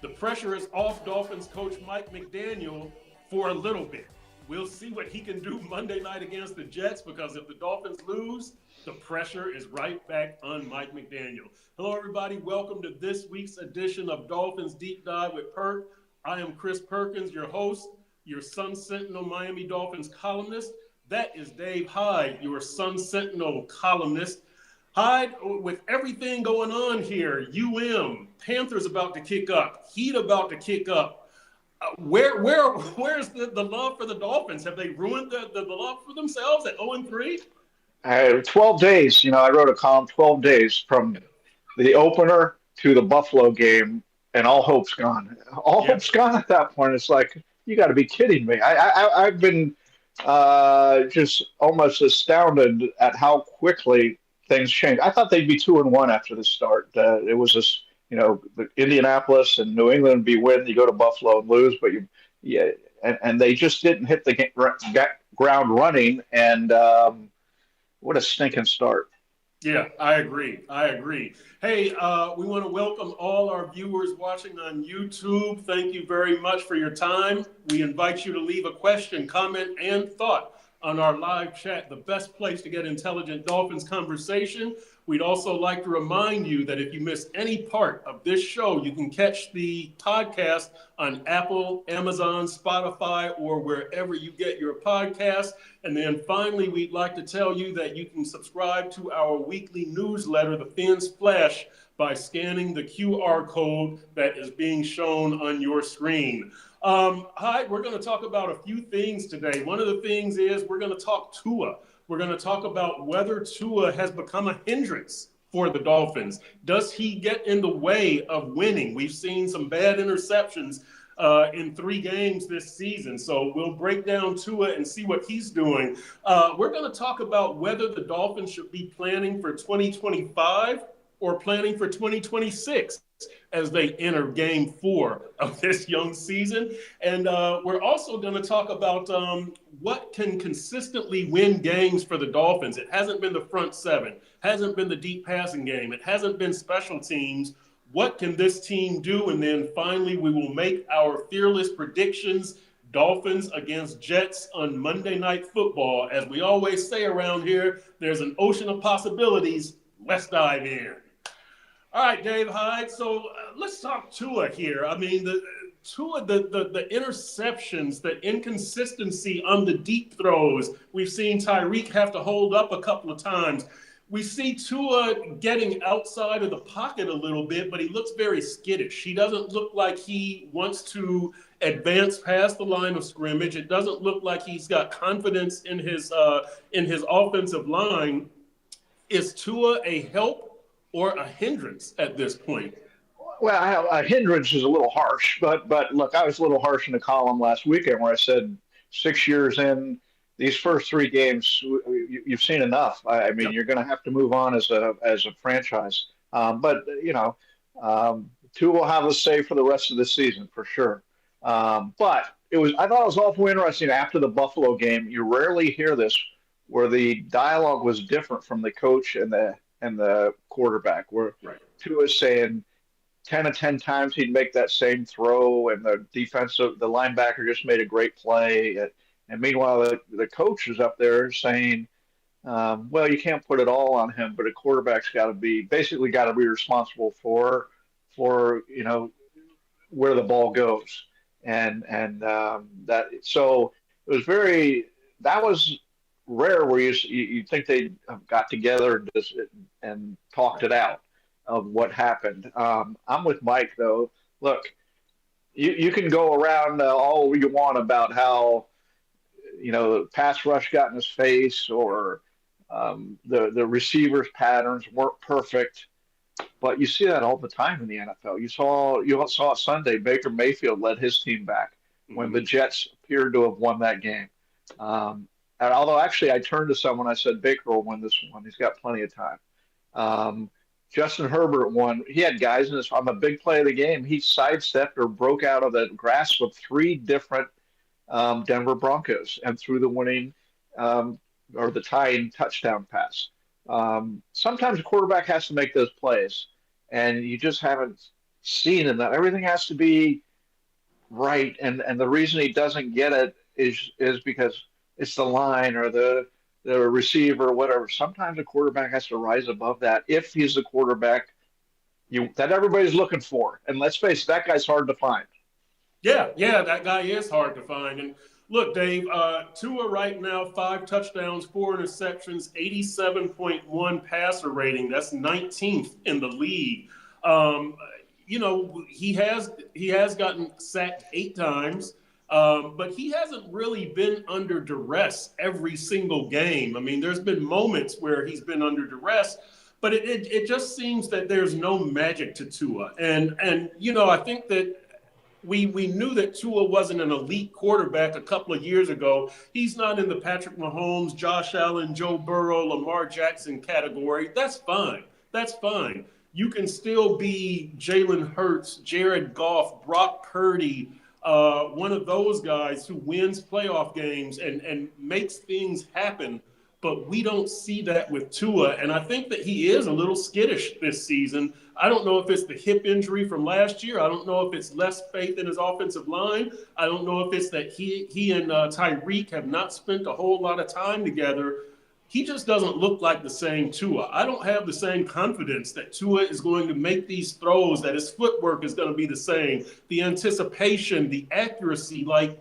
The pressure is off Dolphins coach Mike McDaniel for a little bit. We'll see what he can do Monday night against the Jets, because if the Dolphins lose, the pressure is right back on Mike McDaniel. Hello, everybody. Welcome to this week's edition of Dolphins Deep Dive with Perk. I am Chris Perkins, your host, your Sun Sentinel Miami Dolphins columnist. That is Dave Hyde, your Sun Sentinel columnist. Hyde, with everything going on here, Panthers about to kick up, Heat about to kick up. Where's the love for the Dolphins? Have they ruined the love for themselves at 0-3? 12 days, I wrote a column, 12 days from the opener to the Buffalo game, and all hope's gone. Hope's gone at that point. It's like, you got to be kidding me. I've been just almost astounded at how quickly things changed. I thought they'd be 2-1 after the start. It was just, the Indianapolis and New England would be win. You go to Buffalo and lose, but and they just didn't hit the ground running. And what a stinking start. Yeah, I agree. Hey, we want to welcome all our viewers watching on YouTube. Thank you very much for your time. We invite you to leave a question, comment, and thought on our live chat, the best place to get intelligent Dolphins conversation. We'd also like to remind you that if you miss any part of this show, you can catch the podcast on Apple, Amazon, Spotify, or wherever you get your podcasts. And then finally, we'd like to tell you that you can subscribe to our weekly newsletter, The Fins Flash, by scanning the QR code that is being shown on your screen. Hi, we're going to talk about a few things today. One of the things is we're going to talk Tua. We're going to talk about whether Tua has become a hindrance for the Dolphins. Does he get in the way of winning? We've seen some bad interceptions in 3 games this season. So we'll break down Tua and see what he's doing. We're going to talk about whether the Dolphins should be planning for 2025 or planning for 2026 as they enter game 4 of this young season. And we're also going to talk about what can consistently win games for the Dolphins. It hasn't been the front 7, hasn't been the deep passing game, it hasn't been special teams. What can this team do? And then finally, we will make our fearless predictions. Dolphins against Jets on Monday Night Football. As we always say around here, there's an ocean of possibilities. Let's dive in. All right, Dave Hyde. So let's talk Tua here. I mean, the interceptions, the inconsistency on the deep throws. We've seen Tyreek have to hold up a couple of times. We see Tua getting outside of the pocket a little bit, but he looks very skittish. He doesn't look like he wants to advance past the line of scrimmage. It doesn't look like he's got confidence in his offensive line. Is Tua a help or a hindrance at this point? Well, a hindrance is a little harsh, but look, I was a little harsh in the column last weekend where I said 6 years in, these first 3 games, you've seen enough. I mean, You're going to have to move on as a franchise. But Tua will have a say for the rest of the season for sure. But I thought it was awful interesting after the Buffalo game. You rarely hear this, where the dialogue was different from the coach and the quarterback, where Tua is saying 10 of 10 times he'd make that same throw, and the linebacker just made a great play. And meanwhile, the coach is up there saying, well, you can't put it all on him, but a quarterback's got to be responsible for where the ball goes. And that, so it was that was rare, where you think they got together and talked it out of what happened. I'm with Mike, though. Look, you can go around all you want about how the pass rush got in his face, or the receivers' patterns weren't perfect, but you see that all the time in the NFL. You saw it Sunday. Baker Mayfield led his team back when the Jets appeared to have won that game. And although actually I turned to someone, I said Baker will win this one. He's got plenty of time. Justin Herbert won. He had guys on the big play of the game. He sidestepped or broke out of the grasp of 3 different Denver Broncos and threw the winning or the tying touchdown pass. Sometimes a quarterback has to make those plays, and you just haven't seen in that. Everything has to be right, and the reason he doesn't get it is because it's the line or the receiver or whatever. Sometimes a quarterback has to rise above that if he's the quarterback that everybody's looking for. And let's face it, that guy's hard to find. Yeah, that guy is hard to find. And look, Dave, Tua right now, 5 touchdowns, 4 interceptions, 87.1 passer rating. That's 19th in the league. Um, he has gotten sacked 8 times. But he hasn't really been under duress every single game. I mean, there's been moments where he's been under duress, but it just seems that there's no magic to Tua. And I think that we knew that Tua wasn't an elite quarterback a couple of years ago. He's not in the Patrick Mahomes, Josh Allen, Joe Burrow, Lamar Jackson category. That's fine. That's fine. You can still be Jalen Hurts, Jared Goff, Brock Purdy, one of those guys who wins playoff games and makes things happen. But we don't see that with Tua. And I think that he is a little skittish this season. I don't know if it's the hip injury from last year. I don't know if it's less faith in his offensive line. I don't know if it's that he and Tyreek have not spent a whole lot of time together. He just doesn't look like the same Tua. I don't have the same confidence that Tua is going to make these throws, that his footwork is going to be the same, the anticipation, the accuracy. Like,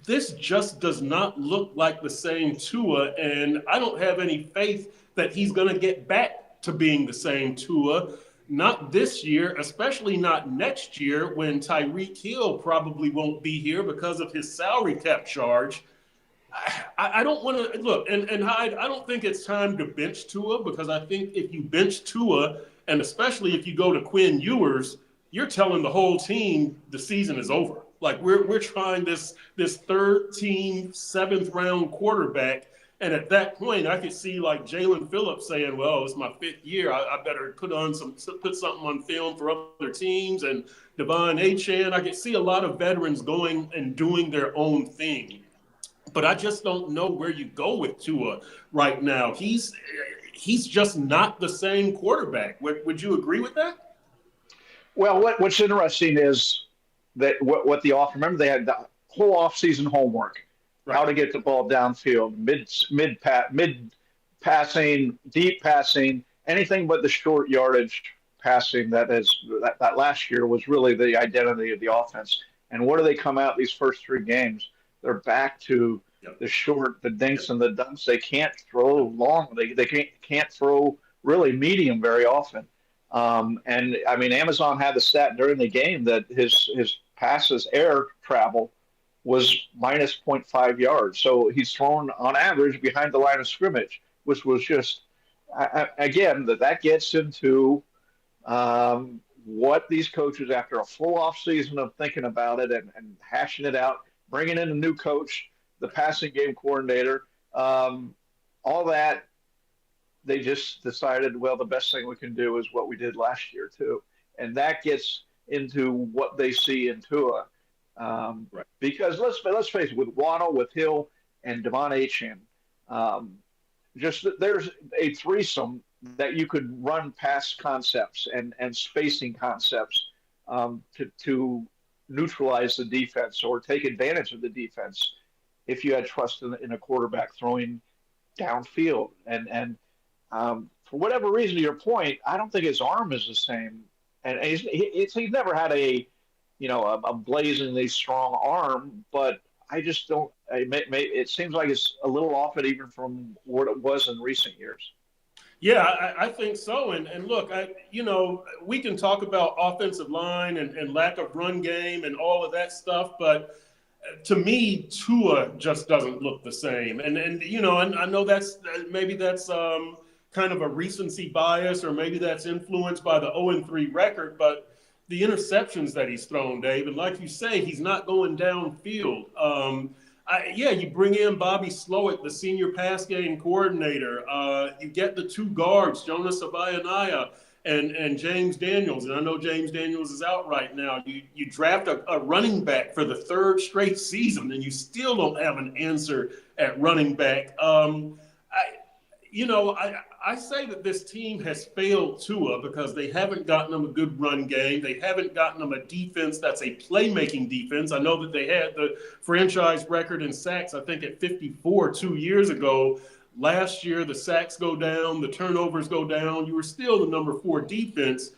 this just does not look like the same Tua, and I don't have any faith that he's going to get back to being the same Tua. Not this year, especially not next year when Tyreek Hill probably won't be here because of his salary cap charge. I don't want to look, and Hyde, I don't think it's time to bench Tua, because I think if you bench Tua, and especially if you go to Quinn Ewers, you're telling the whole team the season is over. Like, we're trying this third team, 7th round quarterback. And at that point, I could see like Jalen Phillips saying, well, it's my 5th year. I better put something on film for other teams. And Devon Achane, I could see a lot of veterans going and doing their own thing. But I just don't know where you go with Tua right now. He's just not the same quarterback. Would you agree with that? Well, what's interesting is that what the off. Remember, they had the whole offseason homework, Right. how to get the ball downfield, mid passing, deep passing, anything but the short yardage passing. That last year was really the identity of the offense. And what do they come out these first 3 games? They're back to Yep. the short, the dinks Yep. and the dunks. They can't throw long. They can't throw really medium very often. And I mean, Amazon had the stat during the game that his passes air travel was minus zero point 0.5 yards. So he's thrown on average behind the line of scrimmage, which was just, again, that gets into what these coaches, after a full off season of thinking about it and hashing it out, bringing in a new coach, the passing game coordinator, all that, they just decided, well, the best thing we can do is what we did last year too, and that gets into what they see in Tua. Right. Because let's face it, with Waddle, with Hill, and Devon Achane, just there's a threesome that you could run past concepts and spacing concepts to neutralize the defense or take advantage of the defense if you had trust in a quarterback throwing downfield. And for whatever reason, to your point, I don't think his arm is the same. And he's never had a blazingly strong arm, but I just don't. It seems like it's a little off it even from what it was in recent years. Yeah, I think so. And look, we can talk about offensive line and lack of run game and all of that stuff, but to me, Tua just doesn't look the same. And I know that's kind of a recency bias, or maybe that's influenced by the 0-3 record, but the interceptions that he's thrown, Dave, and like you say, he's not going downfield. You bring in Bobby Slowick, the senior pass game coordinator. You get the 2 guards, Jonas Abayaniya and James Daniels. And I know James Daniels is out right now. You draft a running back for the 3rd straight season, and you still don't have an answer at running back. I say that this team has failed Tua because they haven't gotten him a good run game. They haven't gotten him a defense that's a playmaking defense. I know that they had the franchise record in sacks, I think, at 54 2 years ago. Last year, the sacks go down, the turnovers go down. You were still the number 4 defense.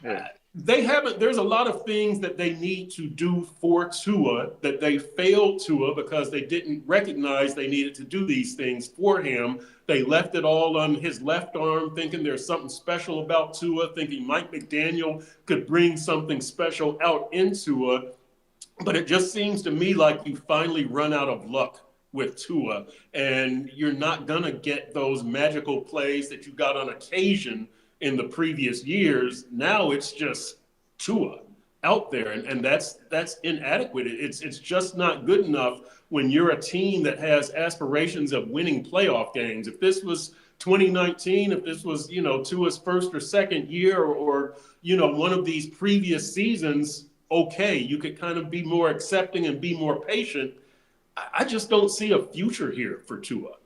Yeah. They haven't. There's a lot of things that they need to do for Tua that they failed Tua because they didn't recognize they needed to do these things for him. They left it all on his left arm, thinking there's something special about Tua, thinking Mike McDaniel could bring something special out in Tua. But it just seems to me like you finally run out of luck with Tua, and you're not gonna get those magical plays that you got on occasion in the previous years. Now it's just Tua out there, and that's inadequate. It's just not good enough when you're a team that has aspirations of winning playoff games. If this was 2019, if this was Tua's first or second year, or one of these previous seasons, okay, you could kind of be more accepting and be more patient. I just don't see a future here for Tua.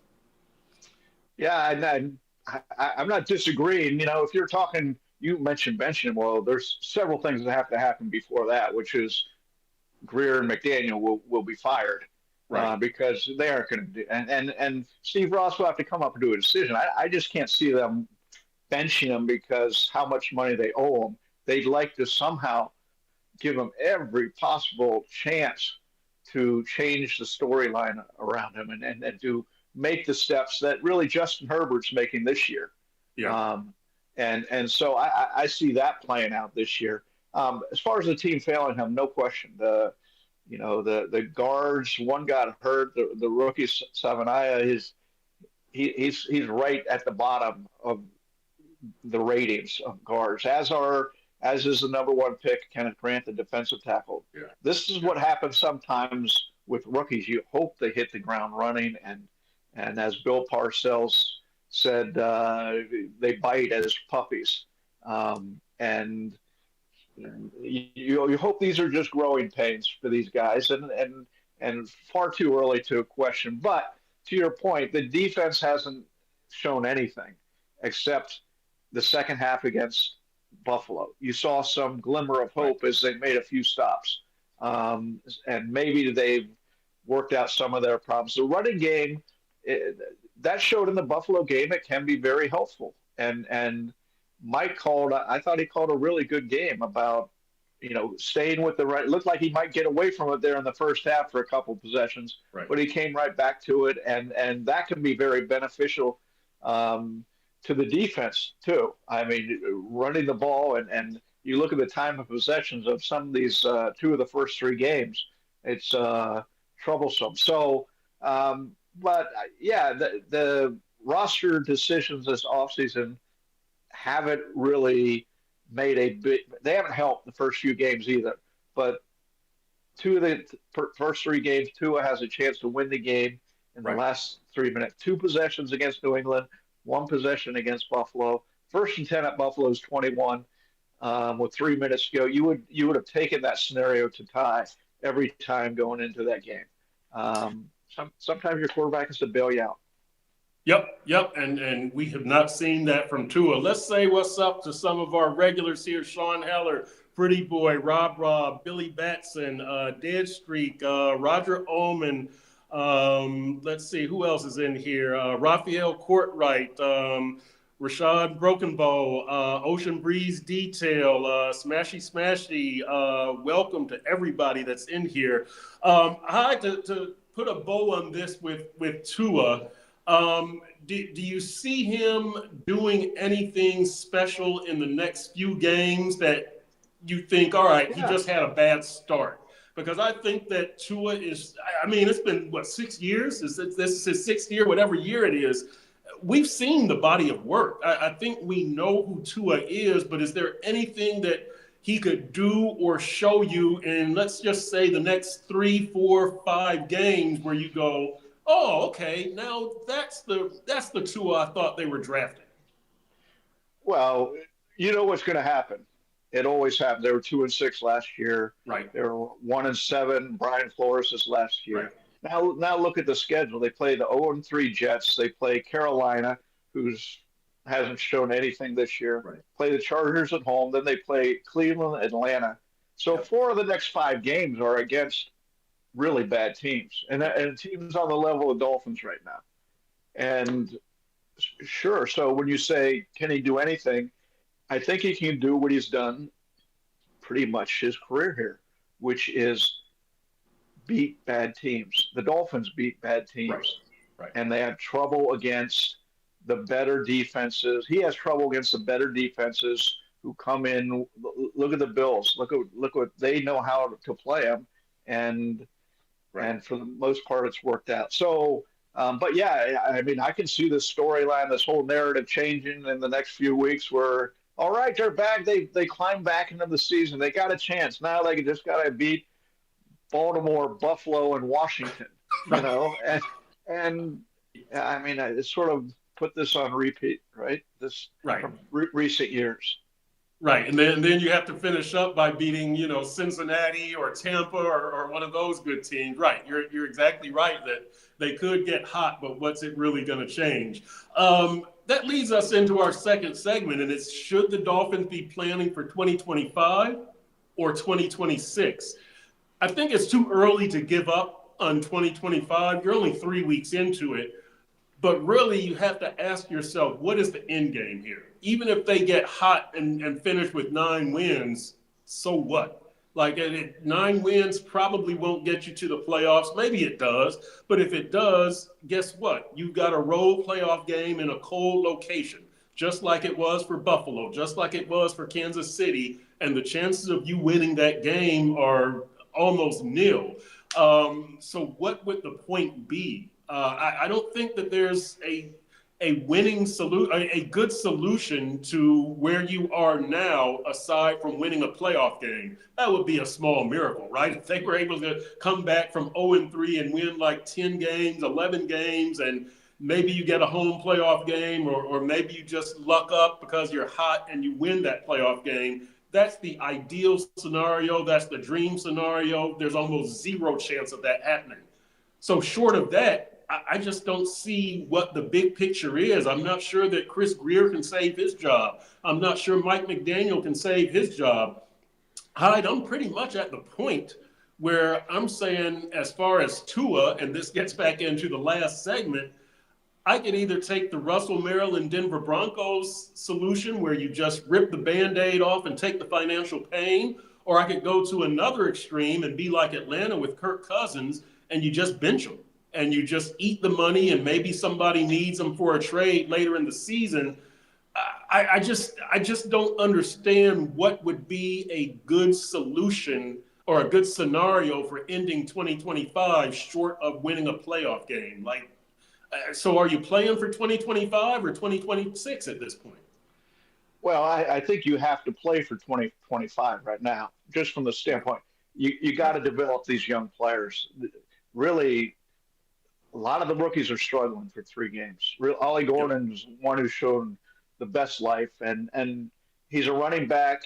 Yeah, and I'm not disagreeing. If you're talking, you mentioned benching him. Well, there's several things that have to happen before that, which is Greer and McDaniel will be fired, Right. because they aren't going to do. And Steve Ross will have to come up and do a decision. I just can't see them benching him because how much money they owe him. They'd like to somehow give him every possible chance to change the storyline around him and to make the steps that really Justin Herbert's making this year. Yeah. And so I see that playing out this year. As far as the team failing him, no question. The guards, one got hurt. The rookie Savania, he's right at the bottom of the ratings of guards, as is the number 1 pick, Kenneth Grant, the defensive tackle. Yeah. This is what happens sometimes with rookies. You hope they hit the ground running, and as Bill Parcells said, they bite as puppies. And you hope these are just growing pains for these guys, and far too early to question. But to your point, the defense hasn't shown anything except the second half against Buffalo. You saw some glimmer of hope as they made a few stops, and maybe they've worked out some of their problems. The running game, that showed in the Buffalo game, it can be very helpful. And Mike I thought he called a really good game about, staying with the right. It looked like he might get away from it there in the first half for a couple possessions, Right. but he came right back to it, and that can be very beneficial to the defense too. I mean, running the ball, and you look at the time of possessions of some of these 2 of the first 3 games, it's troublesome. So, but yeah, the roster decisions this offseason haven't really made a big. They haven't helped the first few games either. But 2 of the first 3 games, Tua has a chance to win the game in the last 3 minutes. 2 possessions against New England, 1 possession against Buffalo. 1st and 10 at Buffalo's 21 with 3 minutes to go. You would have taken that scenario to tie every time going into that game. Sometimes your quarterback has to bail you out. Yep, and we have not seen that from Tua. Let's say what's up to some of our regulars here: Sean Heller, Pretty Boy, Rob, Billy Batson, Dead Streak, Roger Ullman. Let's see who else is in here: Raphael Courtwright, Rashad Brokenbow, Ocean Breeze Detail, Smashy. Welcome to everybody that's in here. Hi, to put a bow on this with Tua. Do you see him doing anything special in the next few games that you think, all right, he just had a bad start? Because I think that Tua is, I mean, it's been, 6 years? This is his 6th year, whatever year it is. We've seen the body of work. I think we know who Tua is, but is there anything that he could do or show you in, let's just say, the next 3, 4, 5 games where you go, oh, okay, now that's the Tua I thought they were drafting? Well, you know what's going to happen. It always happened. They were 2-6 last year. Right. They were 1-7. Brian Flores this last year. Right. Now look at the schedule. They play the 0-3 Jets. They play Carolina, who's hasn't shown anything this year. Right. Play the Chargers at home, then they play Cleveland, Atlanta. So Yep. 4 of the next 5 games are against really bad teams, and teams on the level of Dolphins right now. And sure, so when you say can he do anything, I think he can do what he's done pretty much his career here, which is beat bad teams. The Dolphins beat bad Right. teams, Right. and they have trouble against the better defenses. He has trouble against the better defenses who come in. Look at the Bills. Look what they know how to play them, and Right. and for the most part, it's worked out. So, but yeah, I mean, I can see this storyline, this whole narrative changing in the next few weeks. Where all right, they're back. They climbed back into the season. They got a chance. Now they just got to beat Baltimore, Buffalo, and Washington. You Right. know, and I mean, it's sort of put this on repeat, right? This Right. from recent years. Right, and then you have to finish up by beating, Cincinnati or Tampa or one of those good teams. Right, you're exactly right that they could get hot, but what's it really going to change? That leads us into our second segment, and it's should the Dolphins be planning for 2025 or 2026? I think it's too early to give up on 2025. You're only 3 weeks into it. But really, you have to ask yourself, what is the end game here? Even if they get hot and finish with 9 wins, so what? Like 9 wins probably won't get you to the playoffs. Maybe it does. But if it does, guess what? You've got a road playoff game in a cold location, just like it was for Buffalo, just like it was for Kansas City. And the chances of you winning that game are almost nil. So what would the point be? I don't think that there's a winning solution, a good solution to where you are now, aside from winning a playoff game. That would be a small miracle, right? If they were able to come back from 0-3 and win like 10 games, 11 games, and maybe you get a home playoff game, or maybe you just luck up because you're hot and you win that playoff game. That's the ideal scenario. That's the dream scenario. There's almost zero chance of that happening. So short of that, I just don't see what the big picture is. I'm not sure that Chris Greer can save his job. I'm not sure Mike McDaniel can save his job. Hyde, I'm pretty much at the point where I'm saying, as far as Tua, and this gets back into the last segment, I could either take the Russell, Maryland, Denver Broncos solution where you just rip the Band-Aid off and take the financial pain, or I could go to another extreme and be like Atlanta with Kirk Cousins and you just bench them and you just eat the money and maybe somebody needs them for a trade later in the season. I just don't understand what would be a good solution or a good scenario for ending 2025 short of winning a playoff game. So are you playing for 2025 or 2026 at this point? Well, I think you have to play for 2025 right now, just from the standpoint you got to develop these young players. Really, a lot of the rookies are struggling for 3 games. Ollie Yep. Gordon's one who's shown the best life, and he's a running back.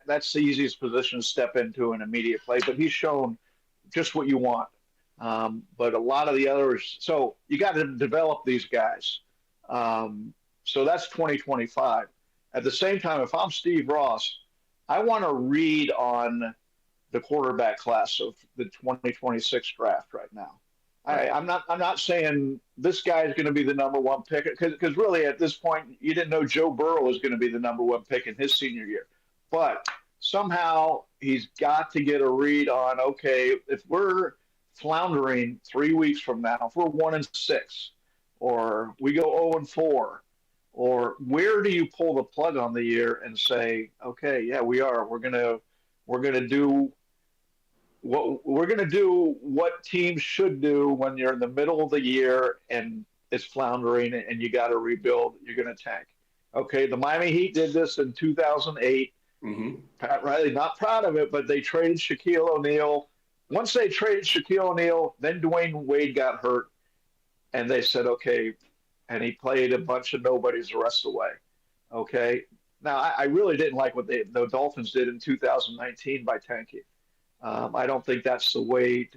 That's the easiest position to step into an immediate play, but he's shown just what you want. But a lot of the others, so you got to develop these guys. So that's 2025. At the same time, if I'm Steve Ross, I want to read on the quarterback class of the 2026 draft right now. Right. I'm not saying this guy is going to be the number one pick because really at this point you didn't know Joe Burrow was going to be the number one pick in his senior year, but somehow he's got to get a read on okay, if we're floundering 3 weeks from now, if we're 1-6 or we go 0-4, or where do you pull the plug on the year and say okay, yeah, we're gonna do what teams should do when you're in the middle of the year and it's floundering and you got to rebuild. You're going to tank. Okay, the Miami Heat did this in 2008. Mm-hmm. Pat Riley not proud of it, but they traded Shaquille O'Neal. Once they traded Shaquille O'Neal, then Dwayne Wade got hurt, and they said okay, and he played a bunch of nobodies the rest of the way. Okay, now I really didn't like what the Dolphins did in 2019 by tanking. I don't think that's the way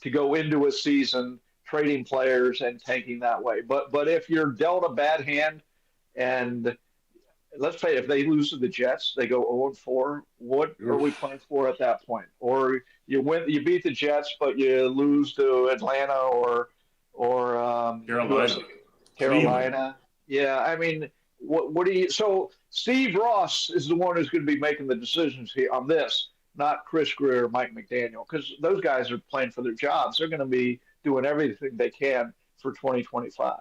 to go into a season trading players and tanking that way. But if you're dealt a bad hand And let's say if they lose to the Jets, they go 0-4. What are we Oof. playing for at that point? Or you beat the Jets, but you lose to Atlanta or who else? Carolina, Cleveland. Carolina. Yeah, I mean, what do you? So Steve Ross is the one who's going to be making the decisions here on this, not Chris Greer or Mike McDaniel, because those guys are playing for their jobs. They're going to be doing everything they can for 2025.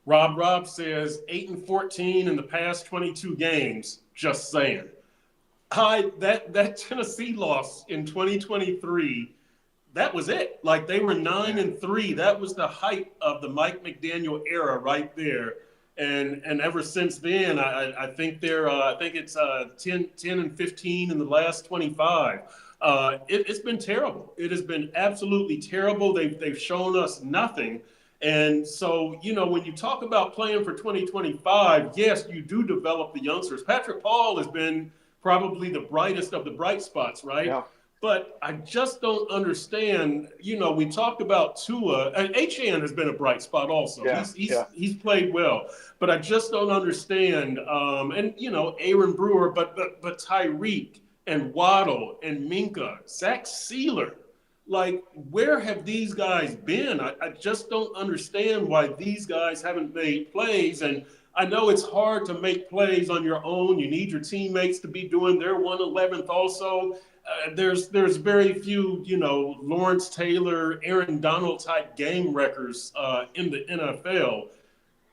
Rob says 8-14 in the past 22 games. Just saying. That Tennessee loss in 2023, that was it. Like they were 9-3. That was the height of the Mike McDaniel era right there. And ever since then, I think I think it's 10-15 in the last 25. It's been terrible. It has been absolutely terrible. They've shown us nothing. And so, when you talk about playing for 2025, yes, you do develop the youngsters. Patrick Paul has been probably the brightest of the bright spots, right? Yeah, But I just don't understand. We talked about Tua, and Achan has been a bright spot also. yeah, He's yeah. he's played well, but I just don't understand. And Aaron Brewer, but Tyreek and Waddle and Minka, Zach Sealer. Like, where have these guys been? I just don't understand why these guys haven't made plays. And I know it's hard to make plays on your own. You need your teammates to be doing their 111th also. There's very few, Lawrence Taylor, Aaron Donald type game wreckers in the NFL.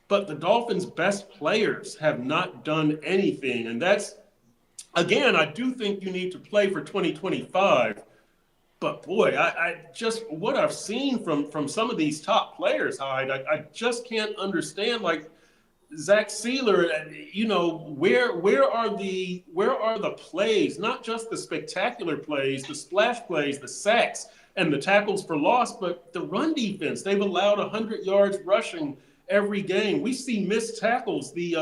But the Dolphins' best players have not done anything. And that's, again, I do think you need to play for 2025. But boy, I just what I've seen from some of these top players, Hyde, I just can't understand. Like Zach Sealer, where are the plays? Not just the spectacular plays, the splash plays, the sacks, and the tackles for loss, but the run defense. They've allowed 100 yards rushing every game. We see missed tackles. The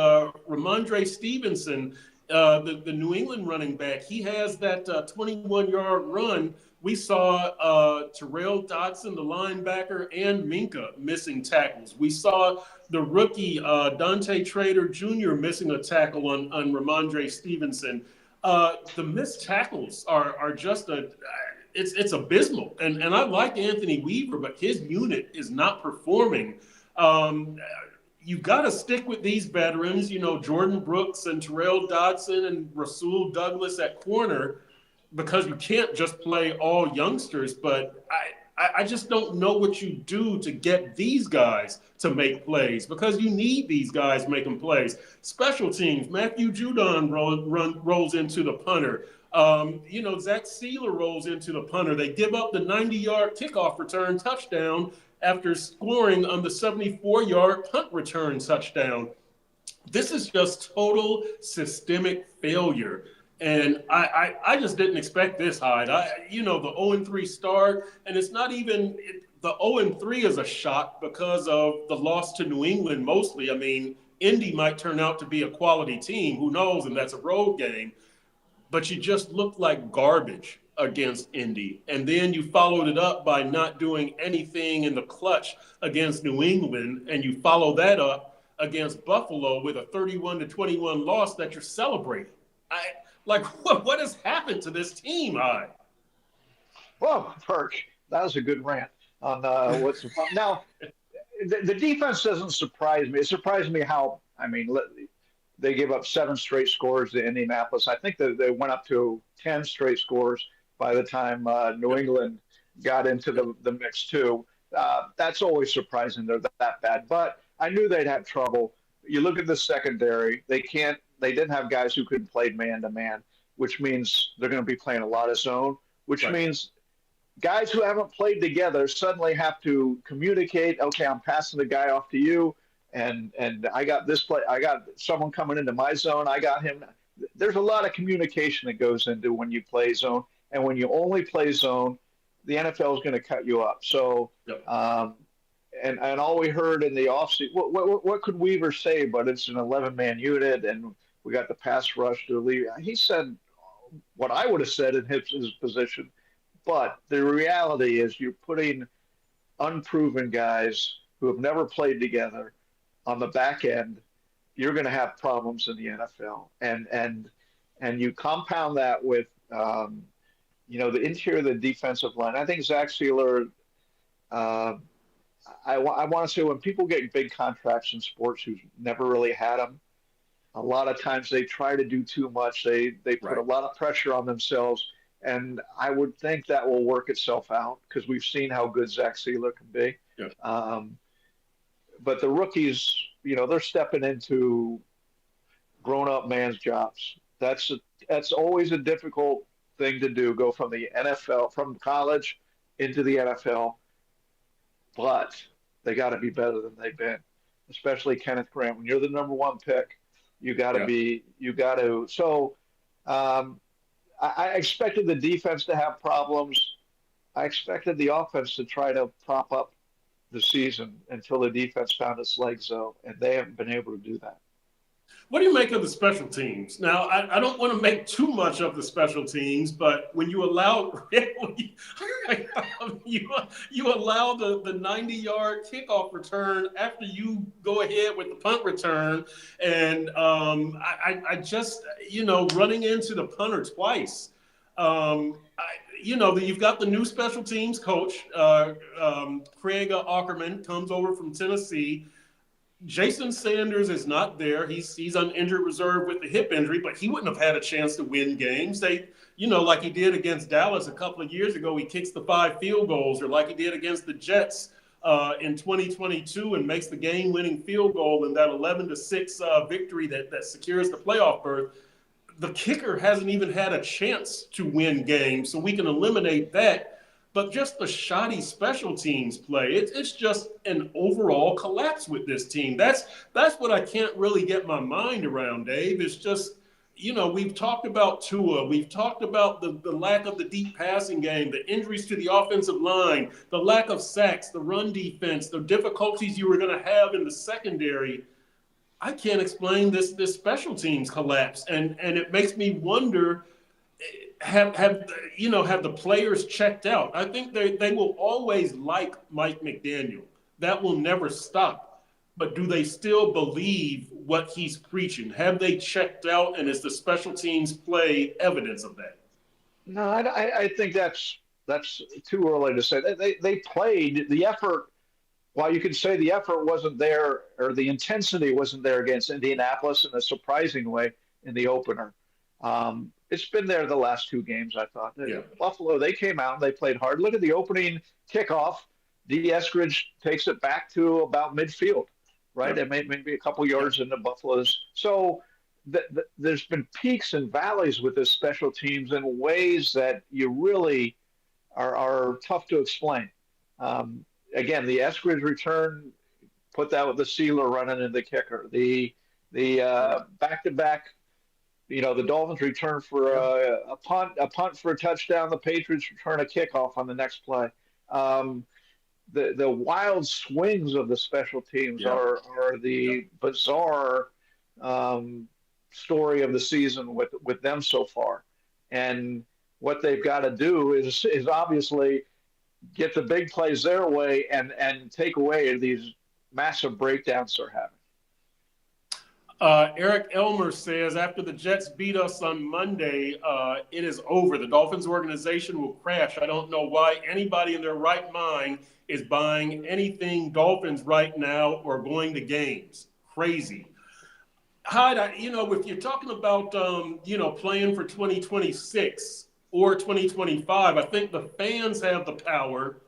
Ramondre Stevenson, the New England running back, he has that 21-yard run. We saw Terrell Dotson, the linebacker, and Minka missing tackles. We saw the rookie Dante Trader Jr. missing a tackle on Ramondre Stevenson. The missed tackles are just it's abysmal. And I like Anthony Weaver, but his unit is not performing. You've got to stick with these veterans, Jordan Brooks and Terrell Dodson and Rasul Douglas at corner, because you can't just play all youngsters. But I just don't know what you do to get these guys to make plays, because you need these guys making plays. Special teams, Matthew Judon rolls into the punter. Zach Sealer rolls into the punter. They give up the 90-yard kickoff return touchdown after scoring on the 74-yard punt return touchdown. This is just total systemic failure. And I just didn't expect this, Hyde. The 0-3 start, and it's not even the 0-3 is a shock because of the loss to New England mostly. I mean, Indy might turn out to be a quality team. Who knows? And that's a road game. But you just looked like garbage against Indy. And then you followed it up by not doing anything in the clutch against New England. And you follow that up against Buffalo with a 31-21 loss that you're celebrating. What has happened to this team, Hyde? Well, Perk, that was a good rant on what's now. The defense doesn't surprise me. It surprised me how, I mean, they gave up 7 straight scores to Indianapolis. I think that they went up to 10 straight scores by the time New England got into the mix too. That's always surprising. They're that bad, but I knew they'd have trouble. You look at the secondary; they didn't have guys who could play man to man, which means they're going to be playing a lot of zone, which means guys who haven't played together suddenly have to communicate. Okay, I'm passing the guy off to you, and I got this play. I got someone coming into my zone. I got him. There's a lot of communication that goes into when you play zone, and when you only play zone, the NFL is going to cut you up. So, and all we heard in the offseason, what could Weaver say? But it's an 11-man unit, and we got the pass rush to leave. He said what I would have said in his position. But the reality is you're putting unproven guys who have never played together on the back end, you're going to have problems in the NFL, and you compound that with the interior of the defensive line. I think Zach Sealer. Uh, I want to say when people get big contracts in sports who've never really had them, a lot of times they try to do too much. They put a Right. lot of pressure on themselves, and I would think that will work itself out because we've seen how good Zach Sealer can be. Yeah. Um, but the rookies, they're stepping into grown-up man's jobs. That's always a difficult thing to do. Go from the NFL, from college into the NFL, but they got to be better than they've been, especially Kenneth Grant. When you're the number one pick, you got to Yeah. be, you got to. So um, I expected the defense to have problems. I expected the offense to try to prop up the season until the defense found its legs, though, and they haven't been able to do that. What do you make of the special teams? Now, I don't want to make too much of the special teams, but when you allow you allow the 90-yard kickoff return after you go ahead with the punt return, and I just running into the punter twice. You've got the new special teams coach, Craig Ackerman, comes over from Tennessee. Jason Sanders is not there. He's on injured reserve with the hip injury, but he wouldn't have had a chance to win games. Like he did against Dallas a couple of years ago, he kicks the 5 field goals, or like he did against the Jets in 2022 and makes the game-winning field goal in that 11-6 victory that secures the playoff berth. The kicker hasn't even had a chance to win games, so we can eliminate that. But just the shoddy special teams play, it's just an overall collapse with this team. That's what I can't really get my mind around, Dave. It's just, we've talked about Tua. We've talked about the lack of the deep passing game, the injuries to the offensive line, the lack of sacks, the run defense, the difficulties you were going to have in the secondary. I can't explain this special teams collapse. And it makes me wonder, have the players checked out? I think they will always like Mike McDaniel. That will never stop. But do they still believe what he's preaching? Have they checked out, and is the special teams play evidence of that? No, I think that's too early to say. They played the effort. While you could say the effort wasn't there or the intensity wasn't there against Indianapolis in a surprising way in the opener, it's been there the last 2 games, I thought. Yeah. Buffalo, they came out and they played hard. Look at the opening kickoff. D. Eskridge takes it back to about midfield, right? Yeah. And maybe a couple yards into Buffalo's. So there's been peaks and valleys with this special teams in ways that you really are tough to explain. Again, the Eskridge return, put that with the Sealer running in the kicker. The back-to-back, the Dolphins return for a punt for a touchdown. The Patriots return a kickoff on the next play. The wild swings of the special teams are the bizarre story of the season with them so far. And what they've got to do is obviously get the big plays their way and take away these massive breakdowns they're having. Eric Elmer says, after the Jets beat us on Monday, it is over. The Dolphins organization will crash. I don't know why anybody in their right mind is buying anything Dolphins right now or going to games. Crazy. Hyde, if you're talking about, playing for 2026 or 2025, I think the fans have the power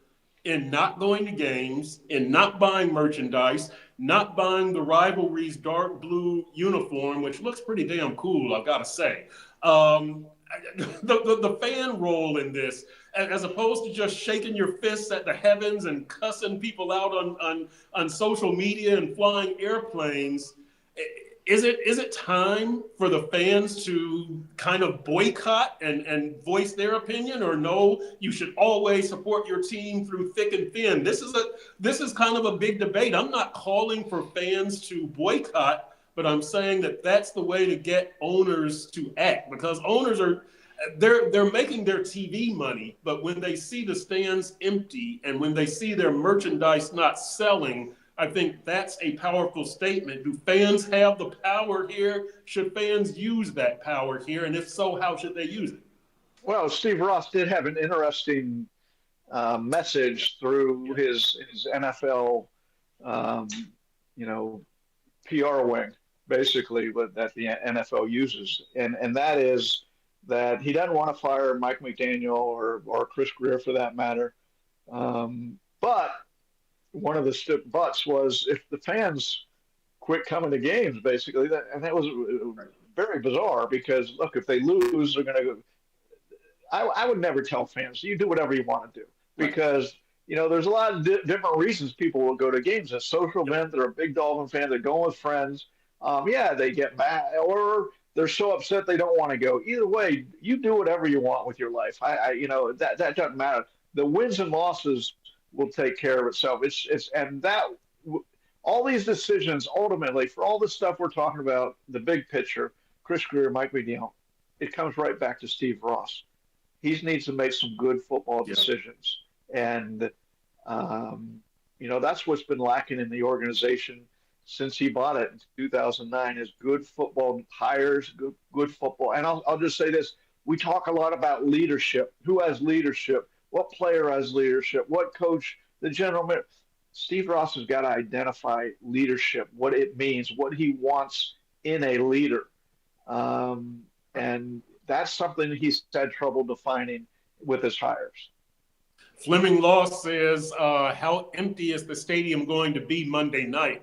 in not going to games, in not buying merchandise, not buying the rivalry's dark blue uniform, which looks pretty damn cool, I've got to say. The fan role in this, as opposed to just shaking your fists at the heavens and cussing people out on social media and flying airplanes, is it time for the fans to kind of boycott and voice their opinion, or no, you should always support your team through thick and thin? This is kind of a big debate. I'm not calling for fans to boycott, but I'm saying that that's the way to get owners to act, because owners they're making their TV money, but when they see the stands empty and when they see their merchandise not selling, I think that's a powerful statement. Do fans have the power here? Should fans use that power here? And if so, how should they use it? Well, Steve Ross did have an interesting Yeah, message through yeah, his NFL, um, you know, PR wing, basically, that the NFL uses, and that is that he doesn't want to fire Mike McDaniel or Chris Greer for that matter. But one of the buts was if the fans quit coming to games, basically, and that was right, very bizarre because look, if they lose, they're going to I would never tell fans you do whatever you want to do right. because there's a lot of different reasons people will go to games. A social Yep, event, they're a big Dolphin fan, they're going with friends. Yeah, they get mad or they're so upset they don't want to go. Either way, you do whatever you want with your life. That doesn't matter. The wins and losses will take care of itself. It's and that all these decisions ultimately for all the stuff we're talking about, the big picture, Chris Greer, Mike McDaniel, it comes right back to Steve Ross. He needs to make some good football yep. decisions. And, that's what's been lacking in the organization since he bought it in 2009 is good football hires, good football. And I'll just say this. We talk a lot about leadership. Who has leadership? What player has leadership? What coach? The general manager. Steve Ross has got to identify leadership, what it means, what he wants in a leader. And that's something he's had trouble defining with his hires. Fleming Law says, how empty is the stadium going to be Monday night?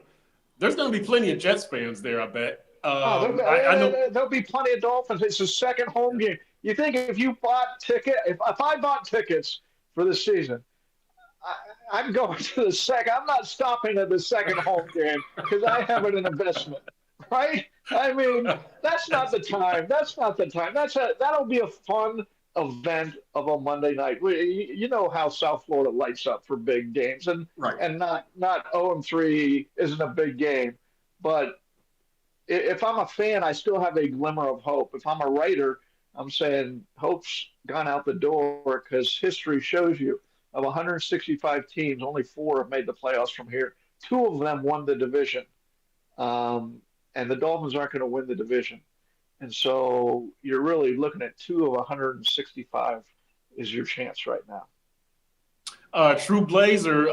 There's going to be plenty of Jets fans there, I bet. Oh, I know. there'll be plenty of Dolphins. It's the second home game. You think if you bought if I bought tickets for the season, I'm going to the second. I'm not stopping at the second home game because I have an investment, right? I mean, that's not the time. That's not the time. That'll be a fun event of a Monday night. You know how South Florida lights up for big games, and Right. and not 0-3 isn't a big game, but if I'm a fan, I still have a glimmer of hope. If I'm a writer, I'm saying hope's gone out the door because history shows you of 165 teams, only 4 have made the playoffs from here. 2 of them won the division, and the Dolphins aren't going to win the division. And so you're really looking at 2 of 165 is your chance right now. True Blazer,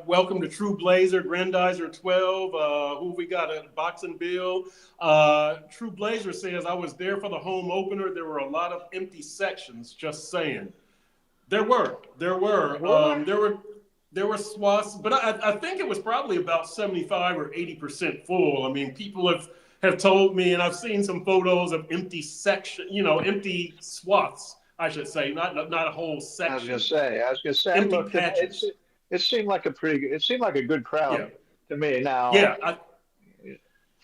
welcome to True Blazer, Grandizer 12. Who we got at Boxing Bill? True Blazer says, I was there for the home opener. There were a lot of empty sections, just saying. There were. There were swaths, but I think it was probably about 75 or 80% full. I mean, people have told me, and I've seen some photos of empty empty swaths, I should say, not a whole section, I was gonna say, I empty looked and patches. it seemed like it seemed like a good crowd Yeah, to me. Now, yeah.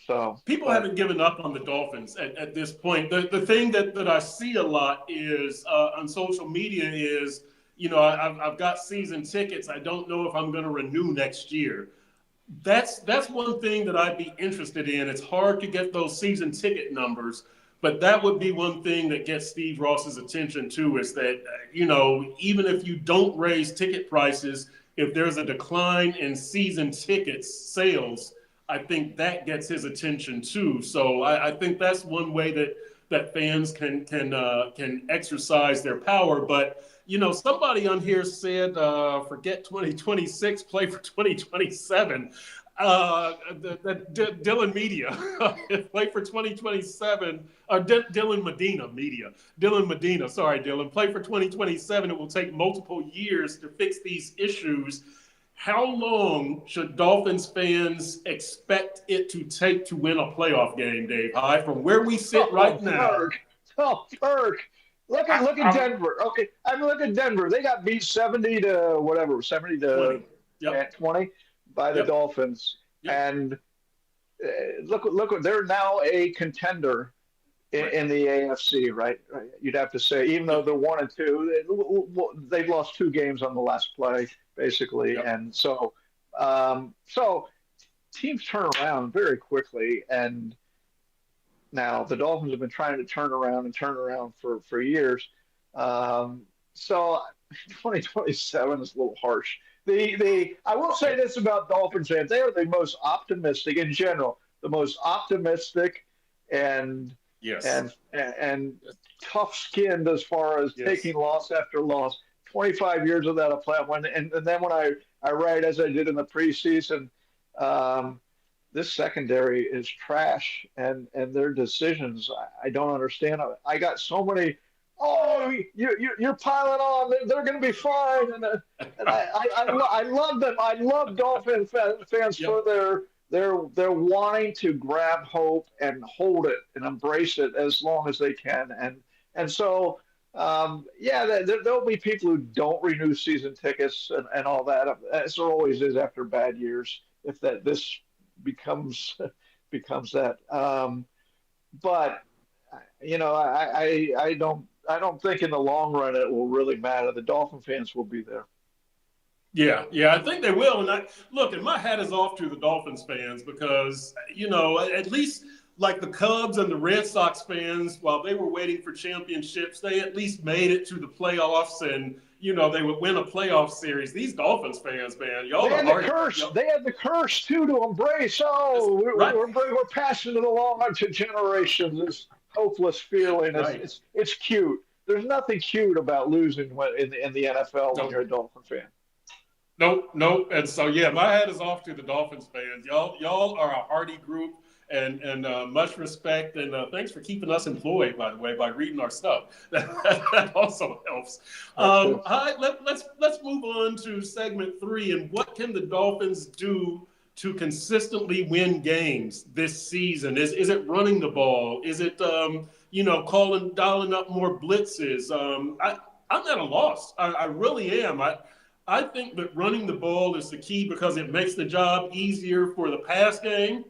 so, People but haven't given up on the Dolphins at this point. The thing that I see a lot is on social media is, I've got season tickets. I don't know if I'm going to renew next year. That's one thing that I'd be interested in. It's hard to get those season ticket numbers, but that would be one thing that gets Steve Ross's attention too. Is that even if you don't raise ticket prices, if there's a decline in season tickets sales, I think that gets his attention too. So I think that's one way that fans can exercise their power. But somebody on here said, "Forget 2026, play for 2027." Dylan Media, play for 2027. Dylan Medina Media. Dylan Medina, sorry, Dylan. Play for 2027. It will take multiple years to fix these issues. How long should Dolphins fans expect it to take to win a playoff game, Dave Hyde? From where we sit right oh, now, Perk, oh, Perk. Look at I'm Denver. Okay, I mean, look at Denver. They got beat 70 to whatever, 70 to 20. Yep. 20 by the Yep. Dolphins, Yep. and look, they're now a contender Right. in the AFC, right? You'd have to say, even though Yep. they're 1-2, they've lost 2 games on the last play, basically, Yep. and so teams turn around very quickly. And now the Dolphins have been trying to turn around for years. So 2027 is a little harsh. The I will say this about Dolphins fans: they are the most optimistic in general, the most optimistic and Yes. and tough-skinned as far as Yes. taking loss after loss. 25 years without a playoff win, and then when I write as I did in the preseason, um, this secondary is trash, and their decisions I don't understand. I got so many. Oh, you're piling on. They're going to be fine, and I love them. I love Dolphin fans for Yep. their wanting to grab hope and hold it and embrace it as long as they can, and so. Yeah, there'll be people who don't renew season tickets and all that, as there always is after bad years. If this becomes becomes that. But I don't think in the long run it will really matter. The Dolphin fans will be there. Yeah, yeah, I think they will. And look, and my hat is off to the Dolphins fans because at least like the Cubs and the Red Sox fans, while they were waiting for championships, they at least made it to the playoffs, and they would win a playoff series. These Dolphins fans, man, They y'all are had the hard. curse. They had the curse too to embrace. That's Oh, right, we're passing it along to generations. This hopeless feeling. It's, right. it's it's cute. There's nothing cute about losing in the NFL when No, you're a Dolphin fan. nope, nope. And so yeah, my hat is off to the Dolphins fans. Y'all are a hardy group, and much respect. And thanks for keeping us employed, by the way, by reading our stuff. That also helps. That too. All right, let's move on to segment 3. And what can the Dolphins do to consistently win games this season? Is it running the ball? Is it dialing up more blitzes? I'm at a loss. I really am. I think that running the ball is the key because it makes the job easier for the pass game,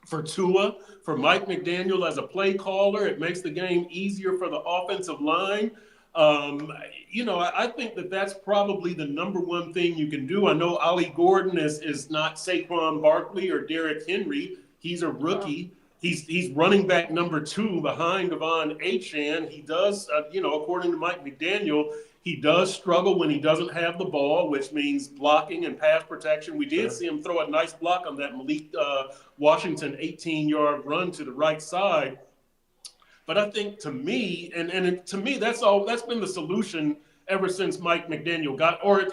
for Tua, for Mike McDaniel as a play caller. It makes the game easier for the offensive line. I think that that's probably the number one thing you can do. I know Ollie Gordon is not Saquon Barkley or Derrick Henry. He's a Well, rookie. He's running back number 2 behind Devon Achane. He does, according to Mike McDaniel, he does struggle when he doesn't have the ball, which means blocking and pass protection. We did sure. see him throw a nice block on that Malik Washington 18-yard run to the right side. But I think to me, to me, that's been the solution ever since Mike McDaniel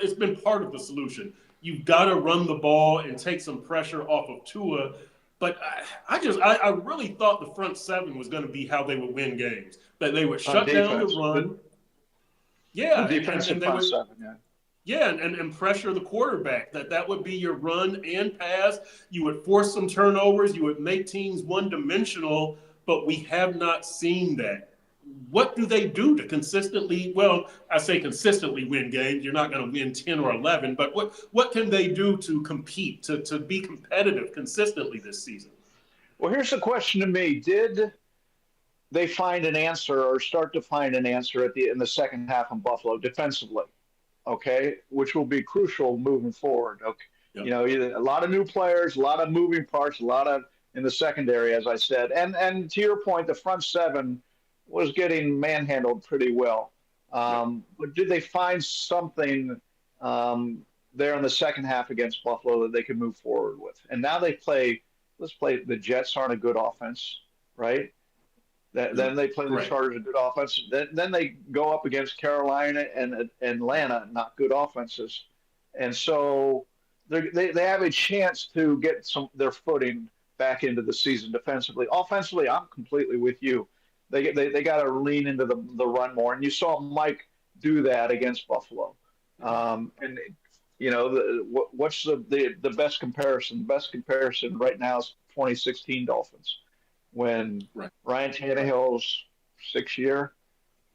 it's been part of the solution. You've got to run the ball and take some pressure off of Tua. But I really thought the front 7 was going to be how they would win games. That they would On shut down the defense, run. the Yeah, defensive and they front would, seven. Yeah. yeah, and pressure the quarterback. That would be your run and pass. You would force some turnovers. You would make teams one-dimensional, but we have not seen that. What do they do to consistently, well, I say consistently win games. You're not going to win 10 or 11, but what can they do to compete, to be competitive consistently this season? Well, here's the question to me: did they find an answer or start to find an answer in the second half in Buffalo defensively? Okay, which will be crucial moving forward. Okay, Yep. a lot of new players, a lot of moving parts, a lot of in the secondary, as I said, and to your point, the front 7 was getting manhandled pretty well. Yep. But did they find something there in the second half against Buffalo that they could move forward with? And now they play. Let's play. The Jets aren't a good offense, right? Then they play the Right. Chargers, a good offense. Then they go up against Carolina and Atlanta, not good offenses, and so they have a chance to get their footing back into the season defensively. Offensively, I'm completely with you. They got to lean into the run more, and you saw Mike do that against Buffalo. And what's the best comparison? The best comparison right now is 2016 Dolphins when Right. Ryan Tannehill's 6th year,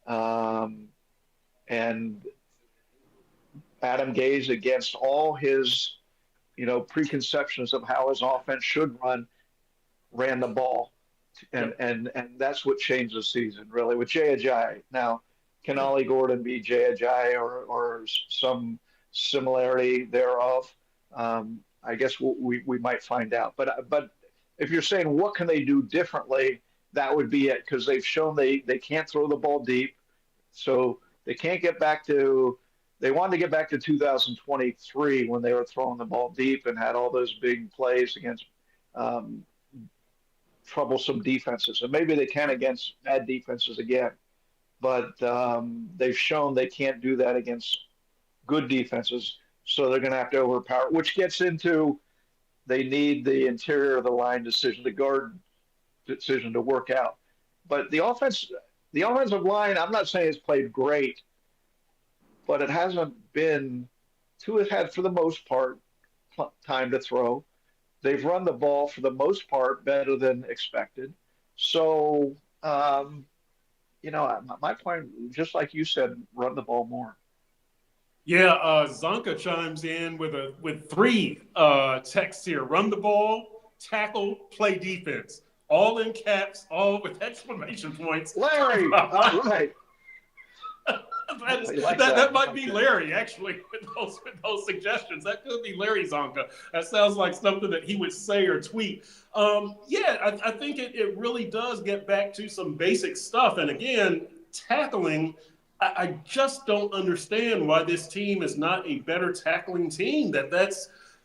and Adam Gase, against all his preconceptions of how his offense should run, ran the ball, and Yep. and that's what changed the season really with Jay Ajayi. Now, can Yep. Ollie Gordon be Jay Ajayi or some similarity thereof? I guess we might find out. But if you're saying what can they do differently, that would be it, because they've shown they can't throw the ball deep, so they can't get back to they wanted to get back to 2023 when they were throwing the ball deep and had all those big plays against um, troublesome defenses. And maybe they can against bad defenses again. But they've shown they can't do that against good defenses. So they're going to have to overpower, which gets into they need the interior of the line decision, the guard decision to work out. But the offensive line, I'm not saying it's played great, but it hasn't been. Tua had, for the most part, time to throw. They've run the ball for the most part better than expected. So, my point, just like you said, run the ball more. Yeah, Zonka chimes in with three texts here: run the ball, tackle, play defense, all in caps, all with exclamation points. Larry, all right. That might be Larry, actually, with those suggestions. That could be Larry Zonka. That sounds like something that he would say or tweet. I think it really does get back to some basic stuff. And again, tackling, I just don't understand why this team is not a better tackling team.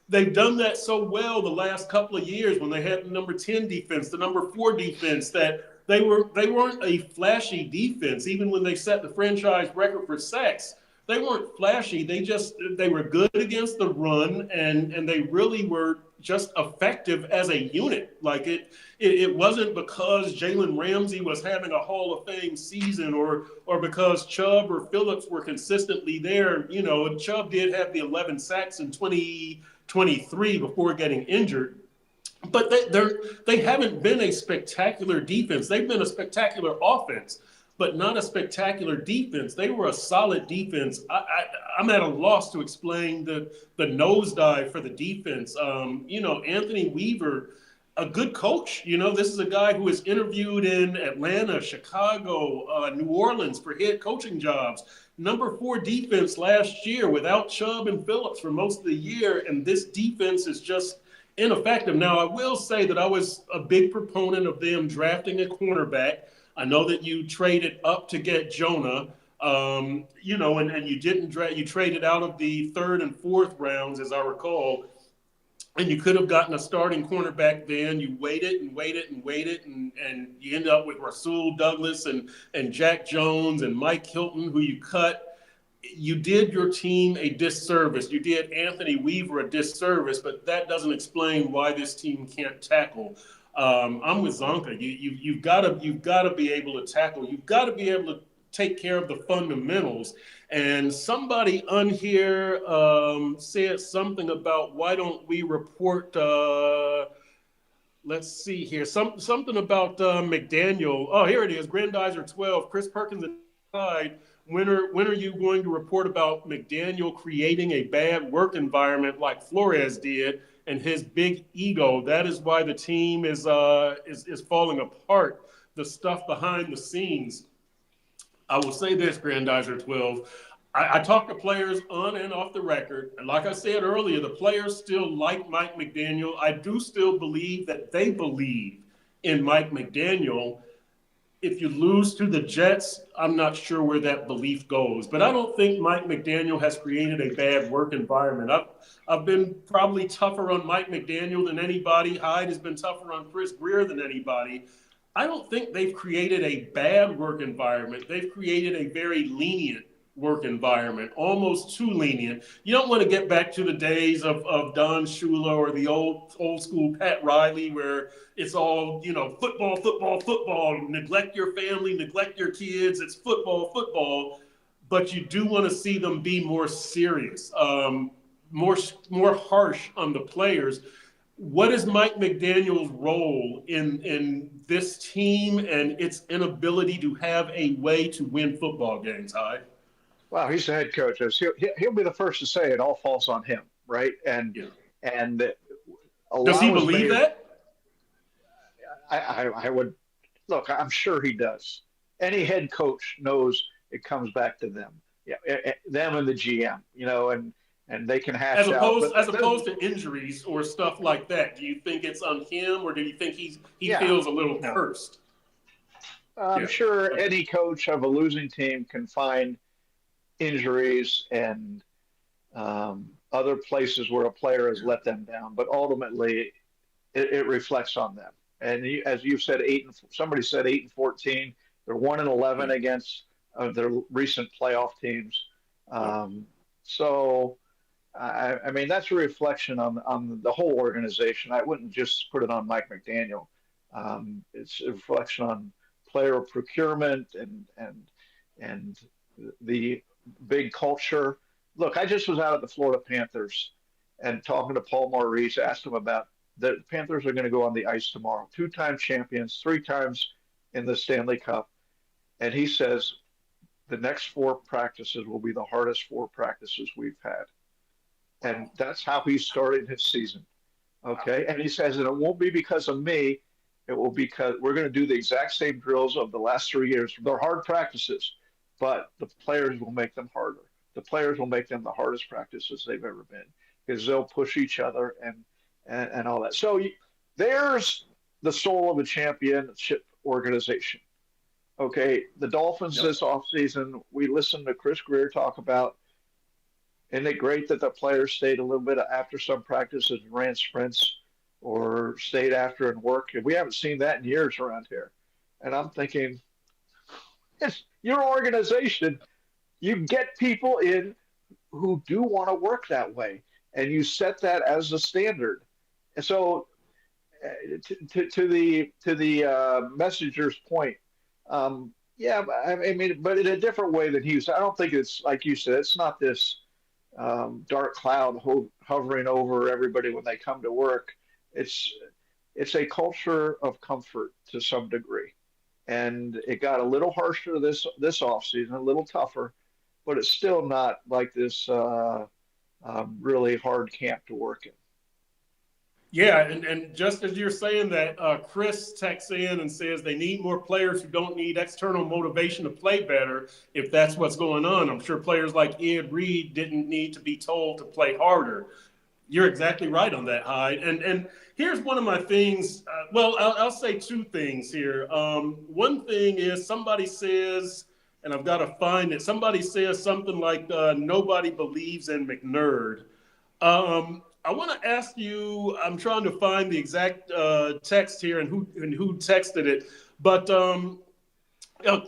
They've done that so well the last couple of years when they had the number 10 defense, the number 4 defense, that they weren't a flashy defense. Even when they set the franchise record for sacks, they weren't flashy. They were good against the run, and they really were just effective as a unit. Like it wasn't because Jalen Ramsey was having a Hall of Fame season or because Chubb or Phillips were consistently there. You know, Chubb did have the 11 sacks in 2023 before getting injured. But they haven't been a spectacular defense. They've been a spectacular offense, but not a spectacular defense. They were a solid defense. I'm at a loss to explain the nosedive for the defense. Anthony Weaver, a good coach. This is a guy who was interviewed in Atlanta, Chicago, New Orleans for head coaching jobs. Number 4 defense last year without Chubb and Phillips for most of the year, and this defense is just ineffective. Now, I will say that I was a big proponent of them drafting a cornerback. I know that you traded up to get Jonah, and you didn't draft. You traded out of the 3rd and 4th rounds, as I recall, and you could have gotten a starting cornerback then. You waited and waited and waited, and you end up with Rasul Douglas and Jack Jones and Mike Hilton, who you cut. You did your team a disservice. You did Anthony Weaver a disservice, but that doesn't explain why this team can't tackle. I'm with Zonka. You've got to be able to tackle. You've got to be able to take care of the fundamentals. And somebody on here said something about why don't we report? Let's see here. Something about McDaniel. Oh, here it is. Grandizer 12. Chris Perkins and Hyde. When are you going to report about McDaniel creating a bad work environment like Flores did and his big ego? That is why the team is falling apart. The stuff behind the scenes. I will say this, Grandizer 12. I talk to players on and off the record. And like I said earlier, the players still like Mike McDaniel. I do still believe that they believe in Mike McDaniel. If you lose to the Jets, I'm not sure where that belief goes. But I don't think Mike McDaniel has created a bad work environment. I've been probably tougher on Mike McDaniel than anybody. Hyde has been tougher on Chris Greer than anybody. I don't think they've created a bad work environment. They've created a very lenient work environment, almost too lenient. You don't want to get back to the days of Don Shula or the old school Pat Riley where it's all, football, football, football, neglect your family, neglect your kids. It's football, football. But you do want to see them be more serious, more harsh on the players. What is Mike McDaniel's role in this team and its inability to have a way to win football games, Hyde? Well, he's the head coach. He'll be the first to say it all falls on him, right? And Yeah. and Does he believe that? I would look. I'm sure he does. Any head coach knows it comes back to them. Yeah, them and the GM. And they can hash out. As opposed to injuries or stuff like that. Do you think it's on him, or do you think he feels a little cursed? I'm sure any coach of a losing team can find injuries and other places where a player has let them down, but ultimately it reflects on them. And as you said, somebody said 8-14. They're 1-11 against their recent playoff teams. Um, so, I mean, that's a reflection on the whole organization. I wouldn't just put it on Mike McDaniel. It's a reflection on player procurement and the big culture. Look, I just was out at the Florida Panthers and talking to Paul Maurice, asked him about the Panthers are going to go on the ice tomorrow. Two-time champions, three times in the Stanley Cup. And he says the next four practices will be the hardest four practices we've had. And that's how he's starting his season. Okay. And he says, and it won't be because of me. It will be because we're going to do the exact same drills of the last 3 years. They're hard practices, but the players will make them harder. The players will make them the hardest practices they've ever been because they'll push each other and all that. So there's the soul of a championship organization. Okay. The Dolphins this offseason, we listened to Chris Greer talk about, isn't it great that the players stayed a little bit after some practices and ran sprints or stayed after and worked? We haven't seen that in years around here. And I'm thinking, it's your organization. You get people in who do want to work that way, and you set that as the standard. And so, to the messenger's point, yeah, I mean, but in a different way than he was. I don't think it's like you said. It's not this dark cloud hovering over everybody when they come to work. It's a culture of comfort to some degree, and it got a little harsher this off season, a little tougher, but it's still not like this really hard camp to work in. Yeah, and just as you're saying that, Chris texts in and says they need more players who don't need external motivation to play better if that's what's going on. I'm sure players like Ed Reed didn't need to be told to play harder. You're exactly right on that, Hyde. And here's one of my things. Well, I'll say two things here. One thing is somebody says, and I've got to find it, somebody says something like, nobody believes in McNerd. I want to ask you. I'm trying to find the exact text here and who texted it. But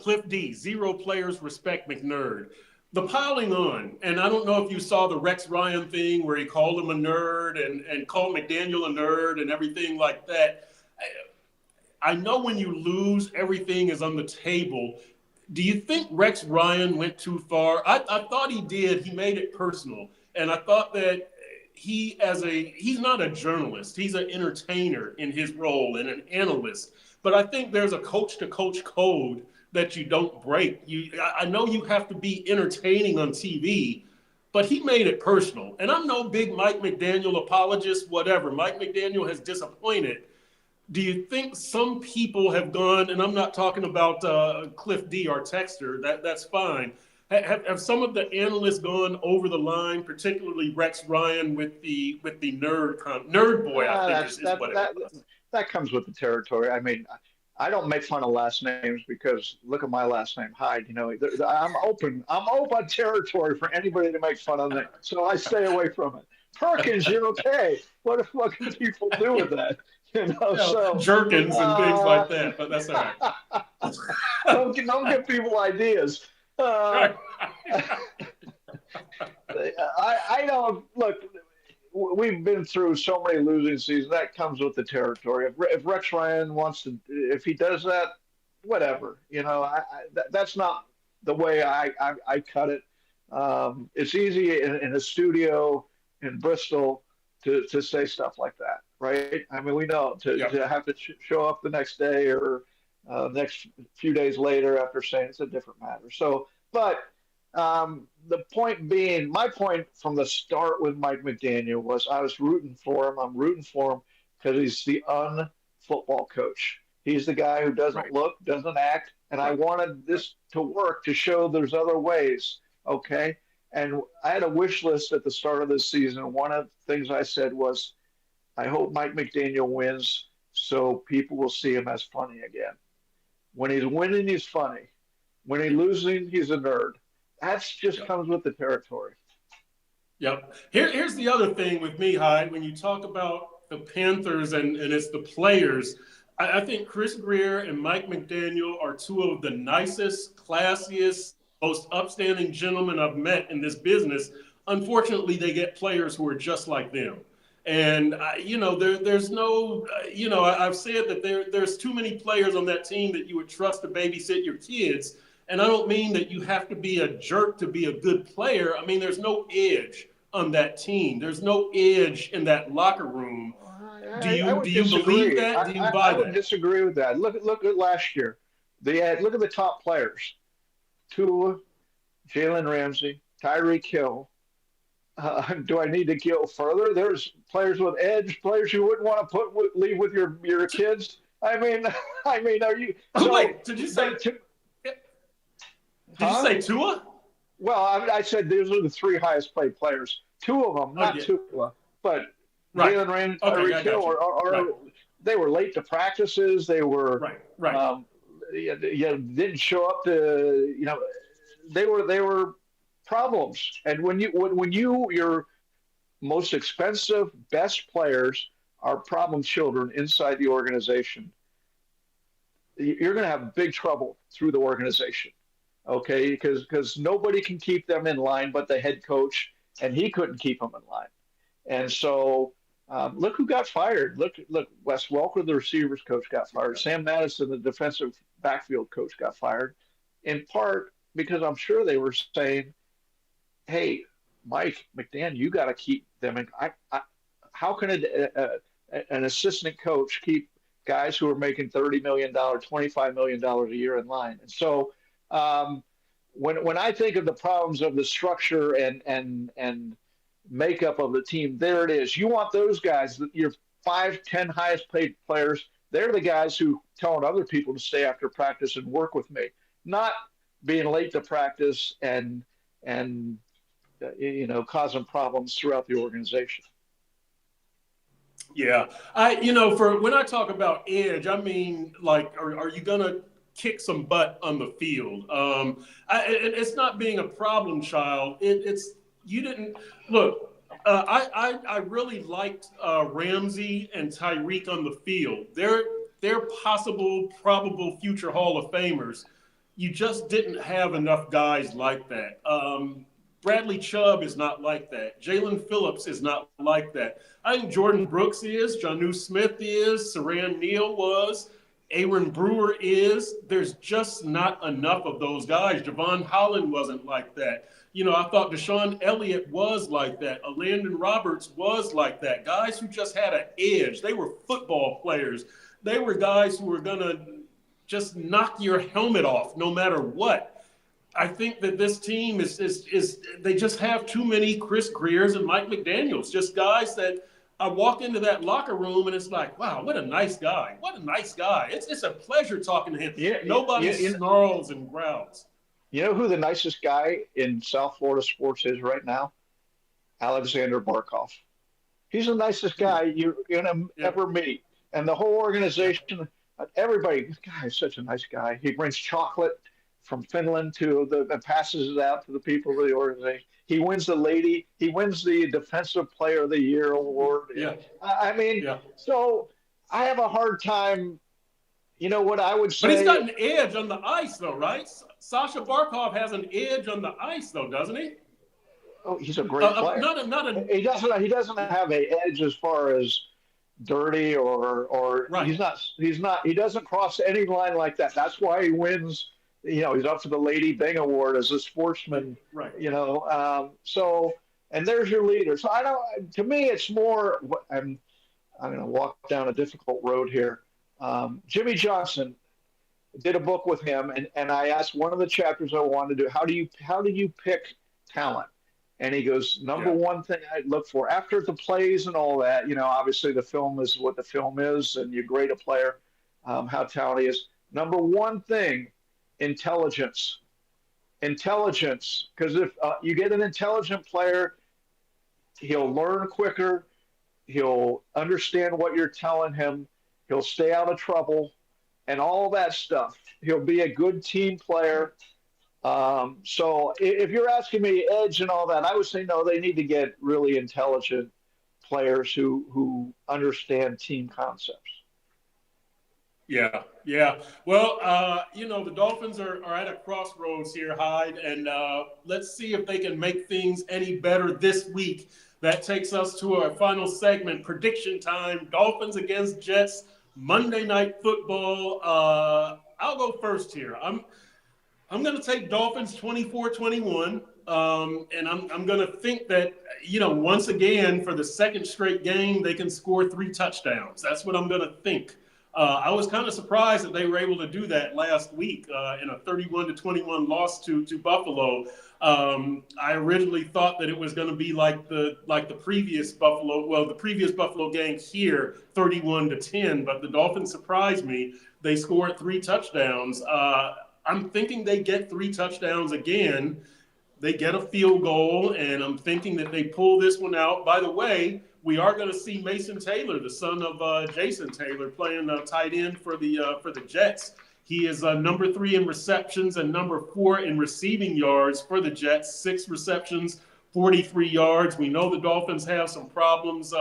Cliff D. Zero players respect McNerd. The piling on, and I don't know if you saw the Rex Ryan thing where he called him a nerd and called McDaniel a nerd and everything like that. I know when you lose, everything is on the table. Do you think Rex Ryan went too far? I thought he did. He made it personal, and I thought that he's not a journalist. He's an entertainer in his role and an analyst. But I think there's a coach-to-coach code that you don't break. I know you have to be entertaining on TV, but he made it personal. And I'm no big Mike McDaniel apologist, whatever. Mike McDaniel has disappointed. Do you think some people have gone, and I'm not talking about Cliff D, our texter, that's fine. Have some of the analysts gone over the line, particularly Rex Ryan with the nerd boy? I think is what it was. That comes with the territory. I mean, I don't make fun of last names because look at my last name, Hyde. You know, I'm open territory for anybody to make fun of me, so I stay away from it. Perkins, you're okay. What can people do with that? You know, so jerkins and things like that. But that's all right. don't give people ideas. I don't look. We've been through so many losing seasons. That comes with the territory. If Rex Ryan wants to, if he does that, whatever. You know, that's not the way I cut it. It's easy in a studio in Bristol to say stuff like that, right? I mean, we know to have to show up the next day or next few days later after saying it's a different matter. So, but the point being, my point from the start with Mike McDaniel was I was rooting for him. I'm rooting for him because he's the un-football coach. He's the guy who doesn't look, doesn't act, and I wanted this to work to show there's other ways, okay? And I had a wish list at the start of this season. One of the things I said was, I hope Mike McDaniel wins so people will see him as funny again. When he's winning, he's funny. When he's losing, he's a nerd. That's just Yep. comes with the territory. Yep. Here's the other thing with me, Hyde. When you talk about the Panthers and it's the players, I think Chris Greer and Mike McDaniel are two of the nicest, classiest, most upstanding gentlemen I've met in this business. Unfortunately, they get players who are just like them. And there's no, I've said that there's too many players on that team that you would trust to babysit your kids. And I don't mean that you have to be a jerk to be a good player. I mean, there's no edge on that team. There's no edge in that locker room. Do I you do would you believe disagree. that? Do you buy I would that? disagree with that. Look at last year. Look at the top players: Tua, Jalen Ramsey, Tyreek Hill. Do I need to go further? There's players with edge, players you wouldn't want to leave with your kids. I mean, I mean, are you Oh so? wait, did you say? But Did you huh? say Tua? Well, I said those are the three highest paid players. Two of them, Oh not yeah, Tua, but right. Jalen Ramsey, Okay, Tyreek I Hill, got you. Right, they were late to practices. They were, right, right. um, didn't show up to, they were problems. And when your most expensive, best players are problem children inside the organization, you're going to have big trouble through the organization. Okay, because nobody can keep them in line but the head coach, and he couldn't keep them in line. And so, look who got fired. Look, Wes Welker, the receivers coach, got fired. Sam Madison, the defensive backfield coach, got fired, in part because I'm sure they were saying, "Hey, Mike McDaniel, you got to keep them in." How can an assistant coach keep guys who are making $30 million, $25 million a year in line? And so, um, when I think of the problems of the structure and makeup of the team, there it is. You want those guys, your 5, 10 highest paid players. They're the guys who telling other people to stay after practice and work with me, not being late to practice and causing problems throughout the organization. Yeah, for when I talk about edge, I mean like, are you gonna kick some butt on the field? It's not being a problem child. It's you didn't look. I really liked Ramsey and Tyreek on the field. They're possible, probable future Hall of Famers. You just didn't have enough guys like that. Bradley Chubb is not like that. Jalen Phillips is not like that. I think Jordan Brooks is, Jonnu Smith is, Saran Neal was, Aaron Brewer is. There's just not enough of those guys. Javon Holland wasn't like that. I thought Deshaun Elliott was like that. Landon Roberts was like that. Guys who just had an edge. They were football players. They were guys who were going to just knock your helmet off no matter what. I think that this team is they just have too many Chris Greers and Mike McDaniels, just guys that I walk into that locker room and it's like, wow, what a nice guy. What a nice guy. It's a pleasure talking to him. Yeah, Nobody snarls and growls. you know who the nicest guy in South Florida sports is right now? Alexander Barkov. He's the nicest guy you're going to Yeah. ever meet. And the whole organization, everybody, this guy is such a nice guy. He brings chocolate from Finland and passes it out to the people of the organization. He wins the Defensive Player of the Year award. Yeah. I mean, Yeah. so I have a hard time. You know what I would But he's say? got an edge on the ice, though, right? Sasha Barkov has an edge on the ice, though, doesn't he? Oh, he's a great player. Not a He doesn't have an edge as far as dirty or right. he doesn't cross any line like that. That's why he wins. He's up for the Lady Byng Award as a sportsman. Right. So and there's your leader. So I don't. To me, it's more. I'm going to walk down a difficult road here. Jimmy Johnson did a book with him, and I asked one of the chapters I wanted to do. How do you pick talent? And he goes, number one thing I look for after the plays and all that, obviously the film is what the film is, and you grade a player, how talented he is. Number one thing, intelligence. Intelligence, because if you get an intelligent player, he'll learn quicker, he'll understand what you're telling him, he'll stay out of trouble, and all that stuff. He'll be a good team player. So if you're asking me edge and all that, I would say no. They need to get really intelligent players who understand team concepts. Yeah, yeah. Well, the Dolphins are at a crossroads here, Hyde, and let's see if they can make things any better this week. That takes us to our final segment, prediction time. Dolphins against Jets, Monday Night Football. I'll go first here. I'm going to take Dolphins 24-21. And I'm going to think that, once again, for the second straight game, they can score 3 touchdowns. That's what I'm going to think. I was kind of surprised that they were able to do that last week in a 31-21 loss to Buffalo. I originally thought that it was going to be like the previous Buffalo game here, 31-10. But the Dolphins surprised me. They scored 3 touchdowns. I'm thinking they get 3 touchdowns again. They get a field goal, and I'm thinking that they pull this one out. By the way, we are going to see Mason Taylor, the son of Jason Taylor, playing tight end for the Jets. He is number 3 in receptions and number 4 in receiving yards for the Jets. 6 receptions, 43 yards. We know the Dolphins have some problems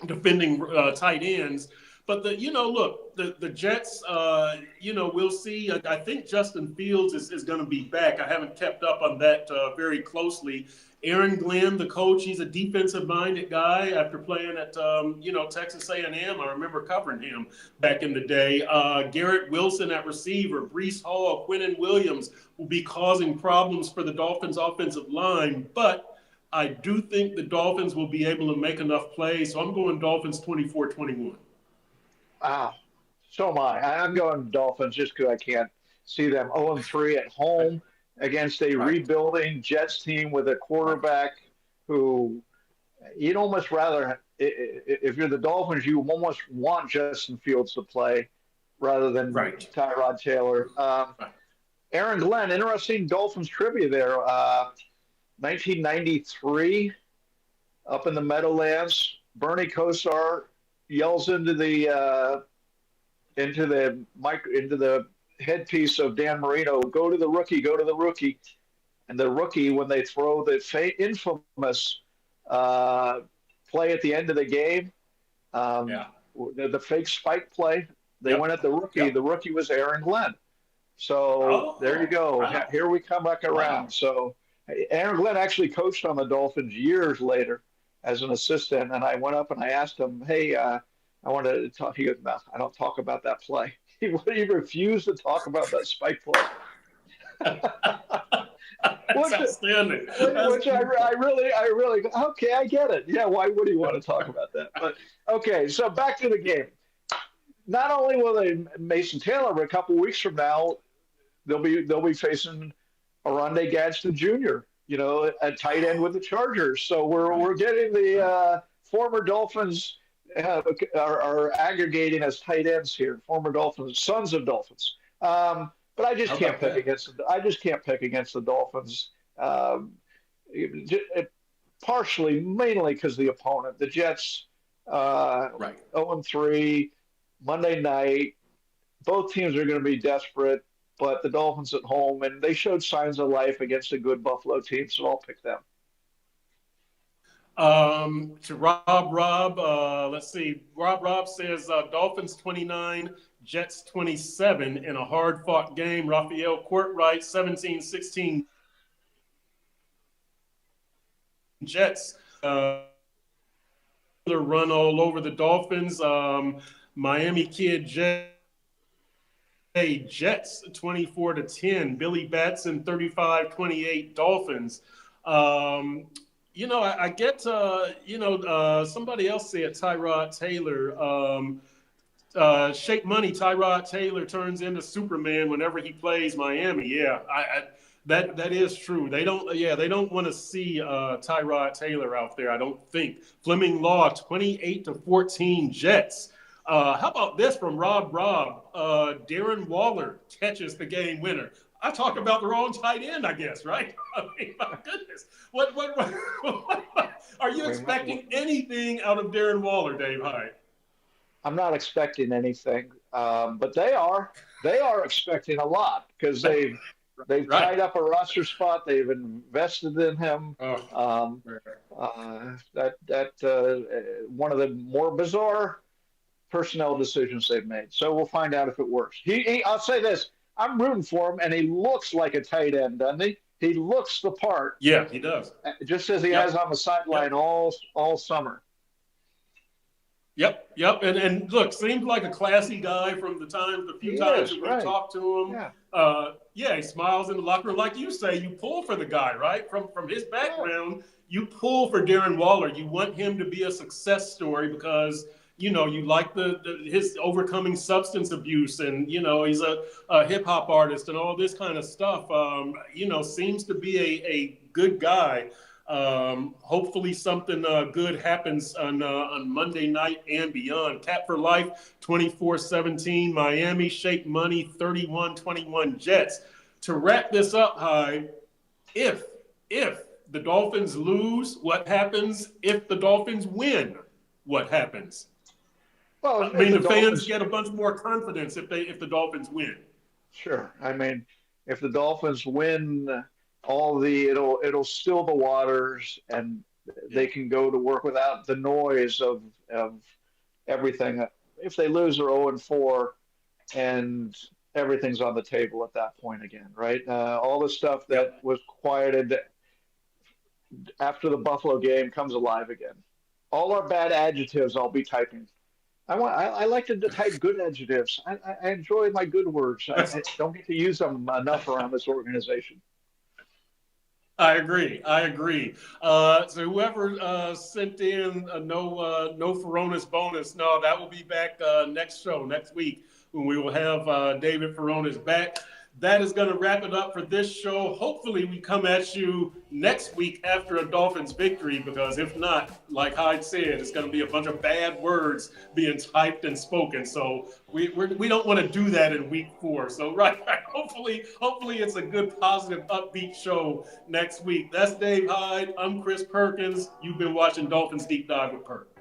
defending tight ends. But the Jets, we'll see. I think Justin Fields is going to be back. I haven't kept up on that very closely. Aaron Glenn, the coach, he's a defensive-minded guy after playing at, Texas A&M. I remember covering him back in the day. Garrett Wilson at receiver, Breece Hall, Quinnen Williams will be causing problems for the Dolphins' offensive line. But I do think the Dolphins will be able to make enough plays. So I'm going Dolphins 24-21. Wow. So am I. I'm going Dolphins just because I can't see them 0-3 at home against a Right. rebuilding Jets team with a quarterback who you'd almost rather, if you're the Dolphins, you almost want Justin Fields to play rather than Right. Tyrod Taylor. Right. Aaron Glenn, interesting Dolphins trivia there. 1993, up in the Meadowlands, Bernie Kosar yells into the headpiece of Dan Marino, "Go to the rookie, go to the rookie." And the rookie, when they throw the infamous play at the end of the game, Yeah. the fake spike play, they went at the rookie. Yep. The rookie was Aaron Glenn. So there you Oh, go. wow. Here we come back around. Wow. So Aaron Glenn actually coached on the Dolphins years later as an assistant, and I went up and I asked him, "Hey, I wanted to talk." He goes, "No, I don't talk about that play." He refused to talk about that spike play. That's which outstanding. which I really, okay, I get it. Yeah, why would he want to talk about that? But okay, so back to the game. Not only will they Mason Taylor, but a couple weeks from now, they'll be facing Aronde Gadsden Jr., at tight end with the Chargers. So we're getting the former Dolphins are aggregating as tight ends here, former Dolphins, sons of Dolphins. But I just How can't about pick that? against. I just can't pick against the Dolphins. Um, Partially, mainly because of the opponent, the Jets, Right. 0-3, Monday night. Both teams are going to be desperate, but the Dolphins at home, and they showed signs of life against a good Buffalo team, so I'll pick them. To Rob, let's see. Rob says Dolphins 29, Jets 27 in a hard-fought game. Raphael Courtwright 17-16 Jets. Run all over the Dolphins. Miami Kid Jets 24-10. Billy Batson 35-28 Dolphins. I get, somebody else said Tyrod Taylor. Shake Money, Tyrod Taylor turns into Superman whenever he plays Miami. Yeah, that is true. They don't want to see Tyrod Taylor out there, I don't think. Fleming Law, 28-14 Jets. How about this from Rob? Darren Waller catches the game winner. I talked about the wrong tight end, I guess, right? I mean, my goodness. What are you expecting anything out of Darren Waller, Dave Hyde? I'm not expecting anything, but they are expecting a lot because They've Right. tied up a roster spot. They've invested in him. Oh, Um, right. one of the more bizarre personnel decisions they've made. So we'll find out if it works. I'll say this: I'm rooting for him, and he looks like a tight end, doesn't he? He looks the part, Yeah, he does. just as he has Yep. on the sideline Yep. all summer. Yep. And look, seems like a classy guy from the He few times is that we've right. talked to him. Yeah. Yeah, he smiles in the locker room. Like you say, you pull for the guy, right? From his Yeah. background, you pull for Darren Waller. You want him to be a success story because you like his overcoming substance abuse, and he's a hip hop artist and all this kind of stuff. Seems to be a good guy. Hopefully something good happens on Monday night and beyond. Cap for Life 24-17 Miami Shake Money 31-21 Jets. To wrap this up, Hyde, if the Dolphins lose, what happens? If the Dolphins win, what happens? Well, I if mean, the the fans Dolphins, get a bunch more confidence if the Dolphins win. sure. I mean, if the Dolphins win, it'll still the waters, and Yeah. they can go to work without the noise of everything. If they lose, they're 0-4, and everything's on the table at that point again, right? All the stuff that Yep. was quieted after the Buffalo game comes alive again. All our bad adjectives I'll be typing. I like to type good adjectives. I enjoy my good words. I don't get to use them enough around this organization. I agree. I agree. So whoever sent in a no Furones bonus, no, that will be back next show next week when we will have David Furones back. That is going to wrap it up for this show. Hopefully, we come at you next week after a Dolphins victory, because if not, like Hyde said, it's going to be a bunch of bad words being typed and spoken. So we don't want to do that in week 4. So right. Hopefully it's a good, positive, upbeat show next week. That's Dave Hyde. I'm Chris Perkins. You've been watching Dolphins Deep Dive with Perk.